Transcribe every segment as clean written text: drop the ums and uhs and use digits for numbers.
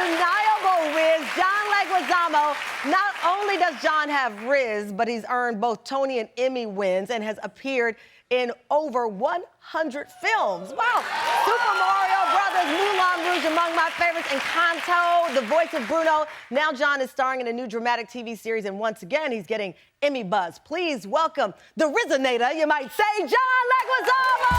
undeniable Riz, John Leguizamo. Not only does John have Riz, but he's earned both Tony and Emmy wins and has appeared in over 100 films. Wow. Super Mario Brothers, Moulin Rouge, among my favorites, Encanto, the voice of Bruno. Now John is starring in a new dramatic TV series, and once again, he's getting Emmy buzz. Please welcome the Rizinator, you might say, John Leguizamo!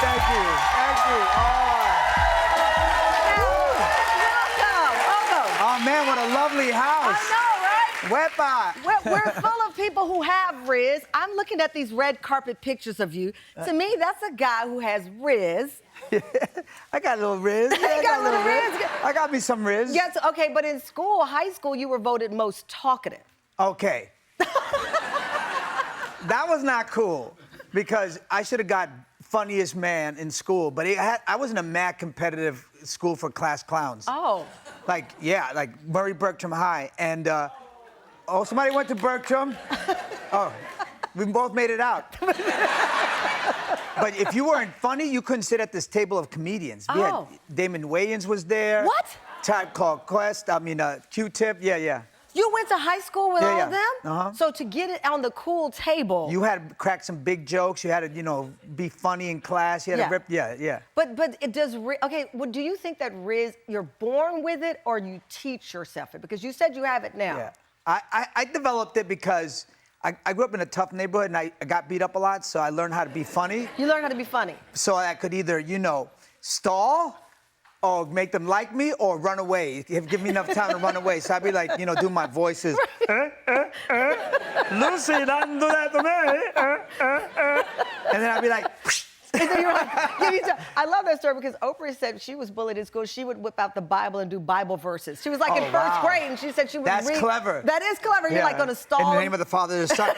Thank you. Welcome. Oh, man, what a lovely house. I know, right? Wepa. We're full of people who have Riz. I'm looking at these red carpet pictures of you. To me, that's a guy who has Riz. I got a little Riz. Yeah, You got a little Riz? I got me some Riz. Yes, okay, but in school, high school, you were voted most talkative. Okay. That was not cool because I should have got funniest man in school, but I was in a mad competitive school for class clowns. Oh. Like Murray Bertram High. And, oh, somebody went to Bertram? Oh, we both made it out. But if you weren't funny, you couldn't sit at this table of comedians. We had Damon Wayans was there. What? Tribe Called Quest, Q-Tip, yeah. You went to high school with all of them? Uh-huh. So to get it on the cool table. You had to crack some big jokes. You had to, be funny in class. You had to rip, yeah. But it does, okay, well, do you think that Riz, you're born with it or you teach yourself it? Because you said you have it now. Yeah. I developed it because I grew up in a tough neighborhood and I got beat up a lot, so I learned how to be funny. You learned how to be funny. So I could either, stall or make them like me or run away. Give me enough time to run away. So I'd be like, do my voices. Lucy, don't do that to me. And then I'd be like, And then you're like, I love that story because Oprah said she was bullied in school. She would whip out the Bible and do Bible verses. She was like in first grade, and she said she would read. That's clever. That is clever. You're like going to stall. In the name of the Father, the Son.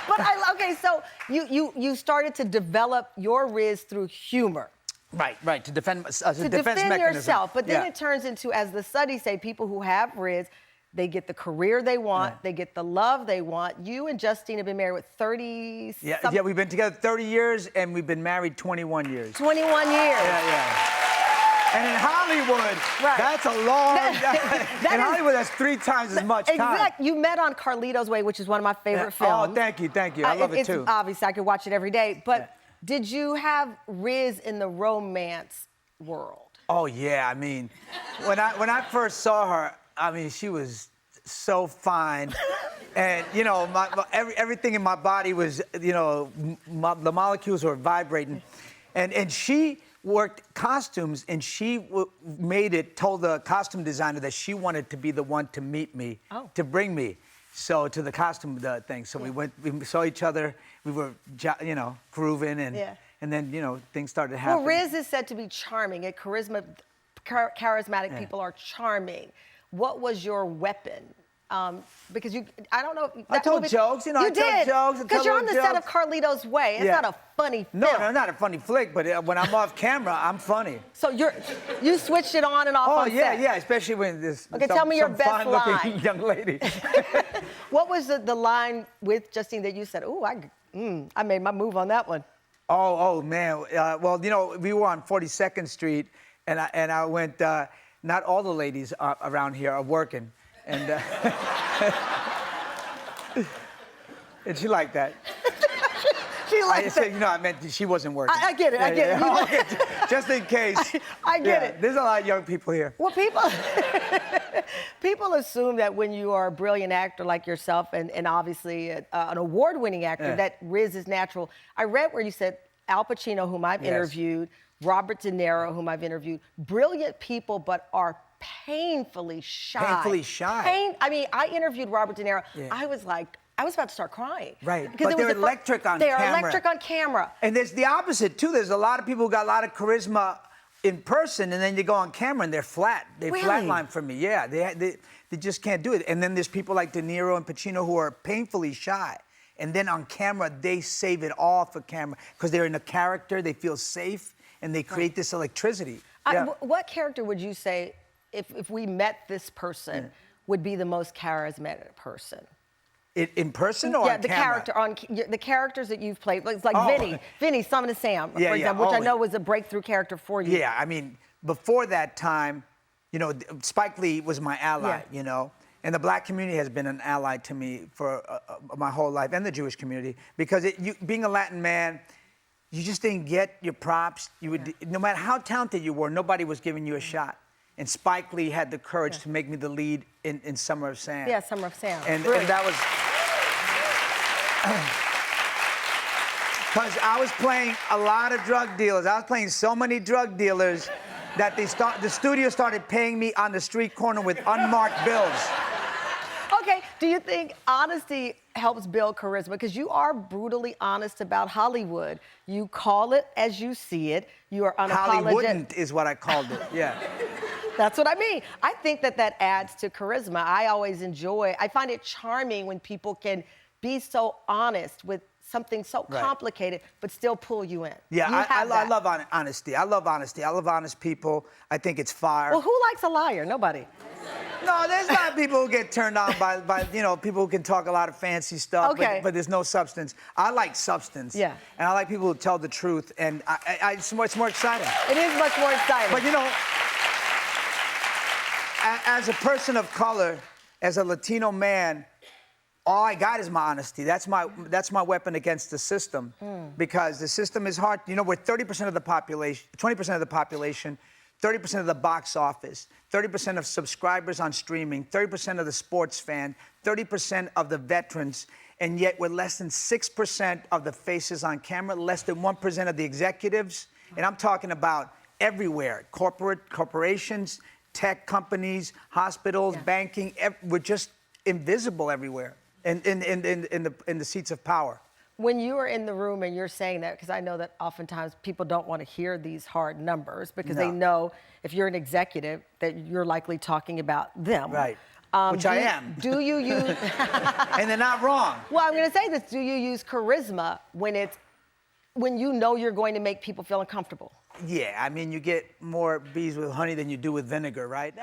But okay, so you started to develop your Riz through humor. Right, to defend To defend yourself. But then it turns into, as the studies say, people who have Riz, they get the career they want, they get the love they want. You and Justine have been married with 30 Yeah, we've been together 30 years and we've been married 21 years. 21 years. Yeah. And in Hollywood, that's a long in Hollywood, that's 3 times as much time. Exactly. You met on Carlito's Way, which is one of my favorite films. Oh, thank you. I love it too. Obviously, I could watch it every day. But did you have Riz in the romance world? Oh, yeah. I mean, when I first saw her, she was so fine. And, everything in my body was, the molecules were vibrating. And she worked costumes, and she told the costume designer that she wanted to be the one to meet me, to bring me. So to the costume thing. So we saw each other, we were, grooving, and then, things started happening. Well, Riz is said to be charming. Charismatic people are charming. What was your weapon? Because I don't know. I told jokes, I told jokes. Because you're on the set of Carlito's Way. It's not a funny film. No, not a funny flick, but when I'm off camera, I'm funny. So you switched it on and off on set? Yeah, especially when there's tell me your best fine-looking young lady. What was the line with Justine that you said, ooh, I made my move on that one? Oh man. Well, we were on 42nd Street, and I went, not all the ladies around here are working. And, and she liked that. She liked that. I meant she wasn't working. I get it, I get it. Okay, just in case. I get it. There's a lot of young people here. Well, people assume that when you are a brilliant actor like yourself and obviously an award-winning actor, that Riz is natural. I read where you said Al Pacino, whom I've interviewed, Robert De Niro, whom I've interviewed, brilliant people, but are painfully shy. Painfully shy. I interviewed Robert De Niro. I was about to start crying. Right, but they're electric on camera. They're electric on camera. And there's the opposite, too. There's a lot of people who got a lot of charisma in person, and then you go on camera and they're flat. They flatline for me, yeah. They just can't do it. And then there's people like De Niro and Pacino who are painfully shy. And then on camera, they save it all for camera because they're in a character, they feel safe, and they create this electricity. What character would you say, if we met this person, would be the most charismatic person? In person or yeah, on the camera? character on the characters that you've played, like Oh. Vinny, Son of Sam, Yeah, for yeah. example, which I Oh, know was a breakthrough character for you. Yeah, I mean, before that time, you know, Spike Lee was my ally, Yeah. you know, and the black community has been an ally to me for my whole life, and the Jewish community, because being a Latin man, you just didn't get your props. You would, no matter how talented you were, nobody was giving you a shot. And Spike Lee had the courage to make me the lead in Summer of Sam. Yeah, Summer of Sam. And Really? that was. Because I was playing a lot of drug dealers. I was playing so many drug dealers that the studio started paying me on the street corner with unmarked bills. Okay, do you think honesty helps build charisma? Because you are brutally honest about Hollywood. You call it as you see it. You are unapologetic. Hollywoodn't is what I called it, yeah. That's what I mean. I think that adds to charisma. I find it charming when people can be so honest with something so complicated, but still pull you in. Yeah, I love honesty. I love honesty. I love honest people. I think it's fire. Well, who likes a liar? Nobody. No, there's a lot of people who get turned on by you know, people who can talk a lot of fancy stuff, Okay. but there's no substance. I like substance. Yeah. And I like people who tell the truth, and it's more exciting. It is much more exciting. But you know, as a person of color, as a Latino man, all I got is my honesty. That's my weapon against the system, because the system is hard. You know, we're 30% of the population, 20% of the population, 30% of the box office, 30% of subscribers on streaming, 30% of the sports fan, 30% of the veterans, and yet we're less than 6% of the faces on camera, less than 1% of the executives, and I'm talking about everywhere, corporations, tech companies, hospitals, banking, we're just invisible everywhere in the seats of power. When you are in the room and you're saying that, because I know that oftentimes people don't want to hear these hard numbers because they know if you're an executive that you're likely talking about them. Right. Which I am. Do you use... And they're not wrong. Well, I'm going to say this. Do you use charisma when you know you're going to make people feel uncomfortable? Yeah, I mean, you get more bees with honey than you do with vinegar, right?